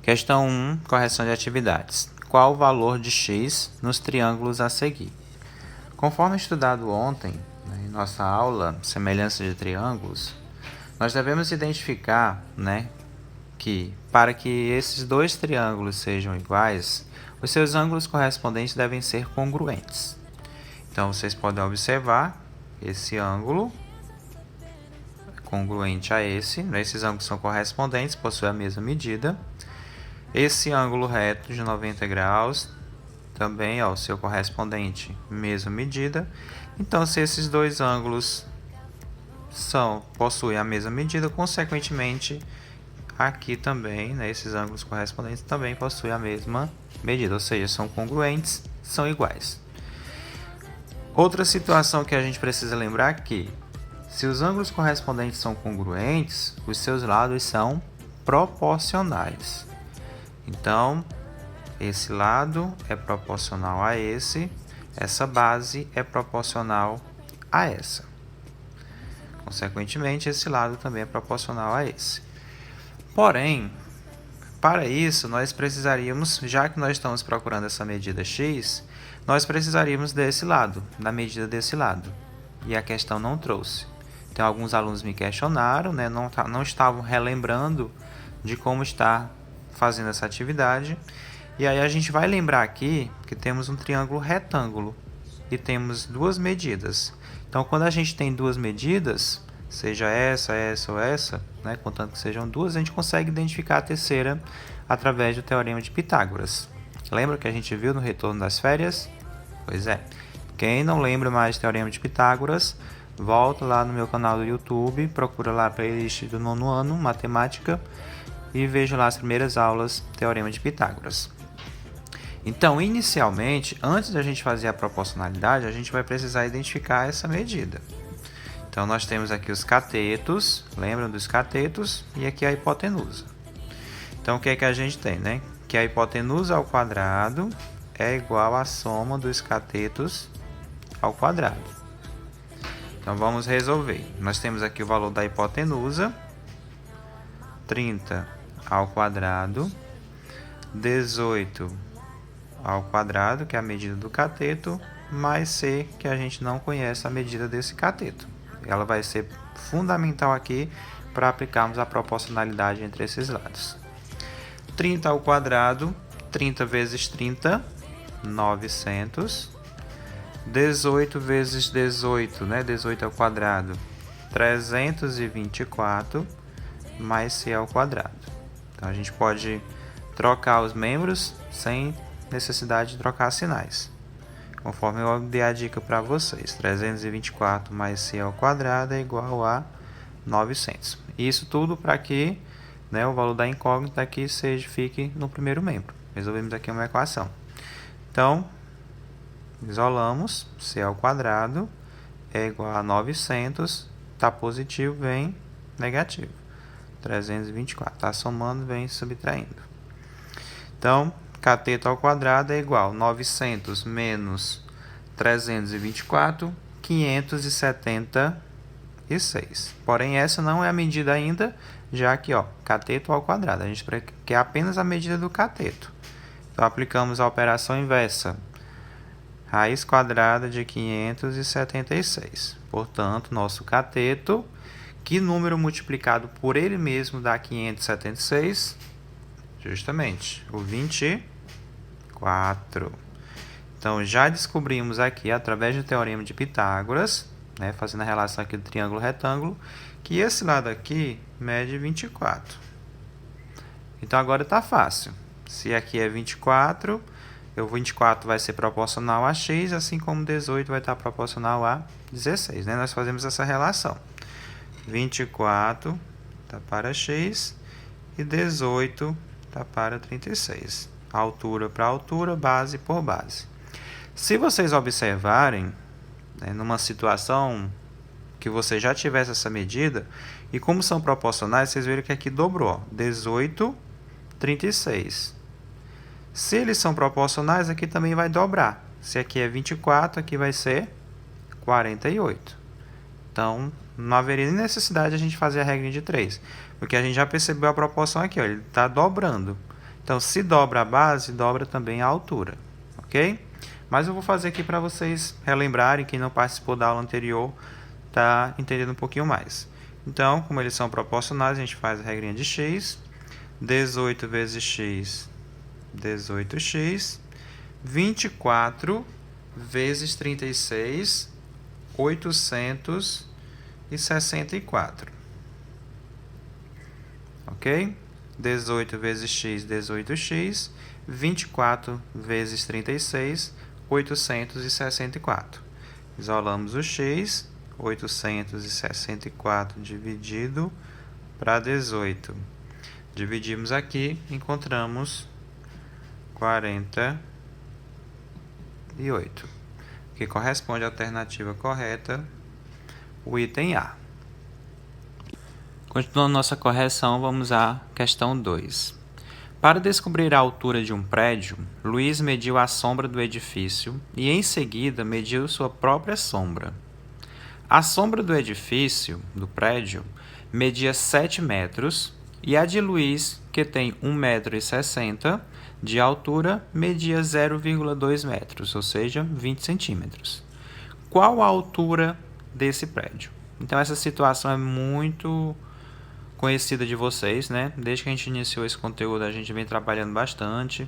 Questão 1, correção de atividades. Qual o valor de x nos triângulos a seguir? Conforme estudado ontem, em nossa aula Semelhança de Triângulos, nós devemos identificar que para que esses dois triângulos sejam iguais, os seus ângulos correspondentes devem ser congruentes. Então, vocês podem observar esse ângulo congruente a esse, esses ângulos são correspondentes, possuem a mesma medida. Esse ângulo reto de 90 graus, também o seu correspondente, mesma medida. Então, se esses dois ângulos possuem a mesma medida, consequentemente, aqui também, esses ângulos correspondentes também possuem a mesma medida, ou seja, são congruentes, são iguais. Outra situação que a gente precisa lembrar é que, se os ângulos correspondentes são congruentes, os seus lados são proporcionais. Então, esse lado é proporcional a essa base é proporcional a essa. Consequentemente, esse lado também é proporcional a esse. Porém, para isso, nós precisaríamos, já que nós estamos procurando essa medida x, nós precisaríamos desse lado, da medida desse lado. E a questão não trouxe. Então, alguns alunos me questionaram, não estavam relembrando de como está fazendo essa atividade. E aí a gente vai lembrar aqui que temos um triângulo retângulo e temos duas medidas. Então, quando a gente tem duas medidas, seja essa ou essa, contanto que sejam duas, a gente consegue identificar a terceira através do Teorema de Pitágoras. Lembra que a gente viu no retorno das férias? Pois é. Quem não lembra mais do Teorema de Pitágoras, volta lá no meu canal do YouTube, procura lá a playlist do 9º ano, Matemática, e veja lá as primeiras aulas do Teorema de Pitágoras. Então, inicialmente, antes da gente fazer a proporcionalidade, a gente vai precisar identificar essa medida. Então, nós temos aqui os catetos, lembram dos catetos? E aqui a hipotenusa. Então, o que é que a gente tem, Que a hipotenusa ao quadrado é igual à soma dos catetos ao quadrado. Então, vamos resolver. Nós temos aqui o valor da hipotenusa, 30 ao quadrado, 18 ao quadrado, que é a medida do cateto, mais c, que a gente não conhece a medida desse cateto. Ela vai ser fundamental aqui para aplicarmos a proporcionalidade entre esses lados. 30 ao quadrado, 30 vezes 30, 900. 18 vezes 18, 18 ao quadrado, 324, mais c ao quadrado. Então, a gente pode trocar os membros sem necessidade de trocar sinais. Conforme eu dei a dica para vocês, 324 mais c ao quadrado é igual a 900. Isso tudo para que o valor da incógnita aqui fique no primeiro membro. Resolvemos aqui uma equação. Então, isolamos, c ao quadrado é igual a 900, está positivo, vem negativo. 324, está somando, vem subtraindo. Então, cateto ao quadrado é igual a 900 menos 324, 576. Porém, essa não é a medida ainda, já que, cateto ao quadrado. A gente quer apenas a medida do cateto. Então, aplicamos a operação inversa. Raiz quadrada de 576. Portanto, nosso cateto, que número multiplicado por ele mesmo dá 576? Justamente, o 24. Então, já descobrimos aqui, através do Teorema de Pitágoras, fazendo a relação aqui do triângulo retângulo, que esse lado aqui mede 24. Então, agora está fácil. Se aqui é 24... o 24 vai ser proporcional a x, assim como 18 vai estar proporcional a 16. Nós fazemos essa relação. 24 está para x e 18 está para 36. Altura para altura, base por base. Se vocês observarem, numa situação que você já tivesse essa medida, e como são proporcionais, vocês viram que aqui dobrou. 18, 36. Se eles são proporcionais, aqui também vai dobrar. Se aqui é 24, aqui vai ser 48. Então, não haveria nem necessidade de a gente fazer a regra de 3, porque a gente já percebeu a proporção aqui, ele está dobrando. Então, se dobra a base, dobra também a altura, ok? Mas eu vou fazer aqui para vocês relembrarem, quem não participou da aula anterior, tá entendendo um pouquinho mais. Então, como eles são proporcionais, a gente faz a regrinha de x, 18 vezes x, 18x, 24 vezes 36, 864. Ok? 18 vezes x, 18x, 24 vezes 36, 864. Isolamos o x, 864 dividido para 18. Dividimos aqui, encontramos 48, que corresponde à alternativa correta, o item A. Continuando nossa correção, vamos à questão 2. Para descobrir a altura de um prédio, Luiz mediu a sombra do edifício e, em seguida, mediu sua própria sombra. A sombra do edifício, do prédio, media 7 metros e a de Luiz, que tem 1,60 m de altura, media 0,2 metros, ou seja, 20 centímetros. Qual a altura desse prédio? Então, essa situação é muito conhecida de vocês, né? Desde que a gente iniciou esse conteúdo, a gente vem trabalhando bastante,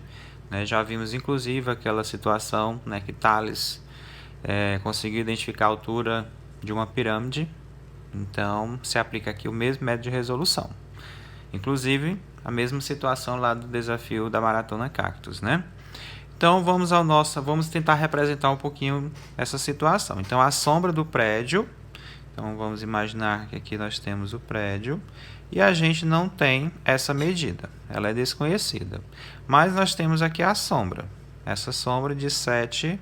né? Já vimos, inclusive, aquela situação, né, que Thales conseguiu identificar a altura de uma pirâmide. Então, se aplica aqui o mesmo método de resolução. Inclusive, a mesma situação lá do desafio da Maratona Cactus, né? Então, vamos tentar representar um pouquinho essa situação. Então, a sombra do prédio. Então, vamos imaginar que aqui nós temos o prédio e a gente não tem essa medida, ela é desconhecida. Mas nós temos aqui a sombra, essa sombra de 7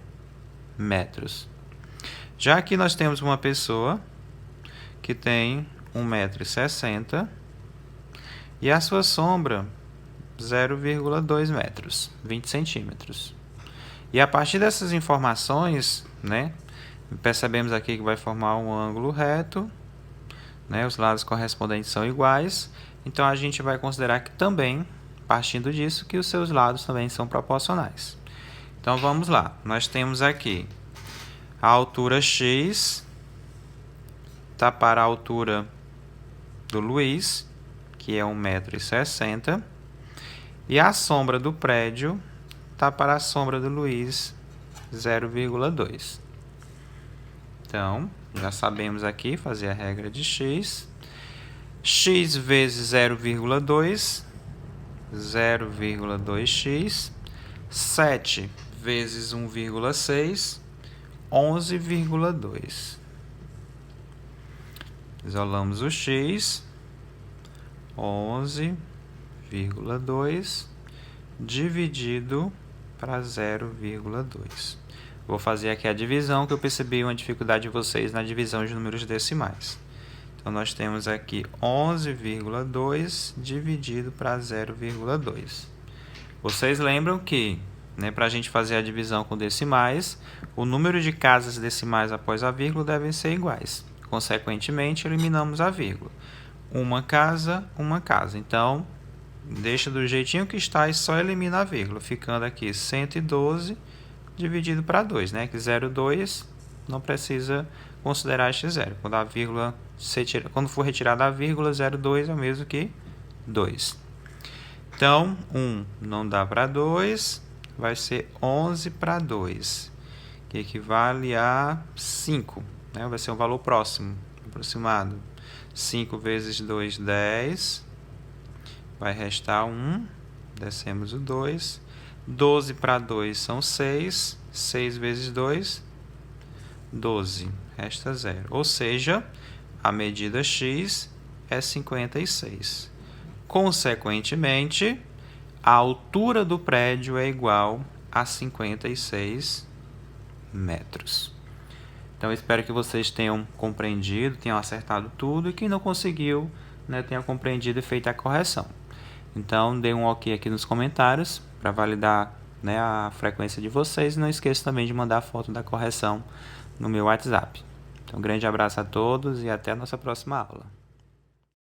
metros. Já que nós temos uma pessoa que tem 1,60 m e a sua sombra 0,2 metros, 20 centímetros. E a partir dessas informações, né, percebemos aqui que vai formar um ângulo reto, né, os lados correspondentes são iguais, então a gente vai considerar que também, partindo disso, que os seus lados também são proporcionais. Então vamos lá, nós temos aqui a altura x está para a altura do Luiz, que é 1,60 m, e a sombra do prédio está para a sombra do Luiz, 0,2. Então, já sabemos aqui fazer a regra de x. X vezes 0,2, 0,2x. 7 vezes 1,6, 11,2. Isolamos o x, 11,2 dividido para 0,2. Vou fazer aqui a divisão, que eu percebi uma dificuldade de vocês na divisão de números decimais. Então, nós temos aqui 11,2 dividido para 0,2. Vocês lembram que, né, para a gente fazer a divisão com decimais, o número de casas decimais após a vírgula devem ser iguais. Consequentemente, eliminamos a vírgula. Uma casa. Então, deixa do jeitinho que está e só elimina a vírgula, ficando aqui 112 dividido para 2, né? Que 0,2 não precisa considerar este zero. Quando a vírgula quando for retirada a vírgula, 0,2 é o mesmo que 2. Então, 1 não dá para 2, vai ser 11 para 2, que equivale a 5, né? Vai ser um valor próximo, aproximado. 5 vezes 2, 10. Vai restar 1, descemos o 2. 12 para 2 são 6. 6 vezes 2, 12. Resta 0. Ou seja, a medida x é 56. Consequentemente, a altura do prédio é igual a 56 metros. Então, eu espero que vocês tenham compreendido, tenham acertado tudo, e quem não conseguiu, né, tenha compreendido e feito a correção. Então, dê um ok aqui nos comentários para validar, né, a frequência de vocês. E não esqueça também de mandar a foto da correção no meu WhatsApp. Então, um grande abraço a todos e até a nossa próxima aula.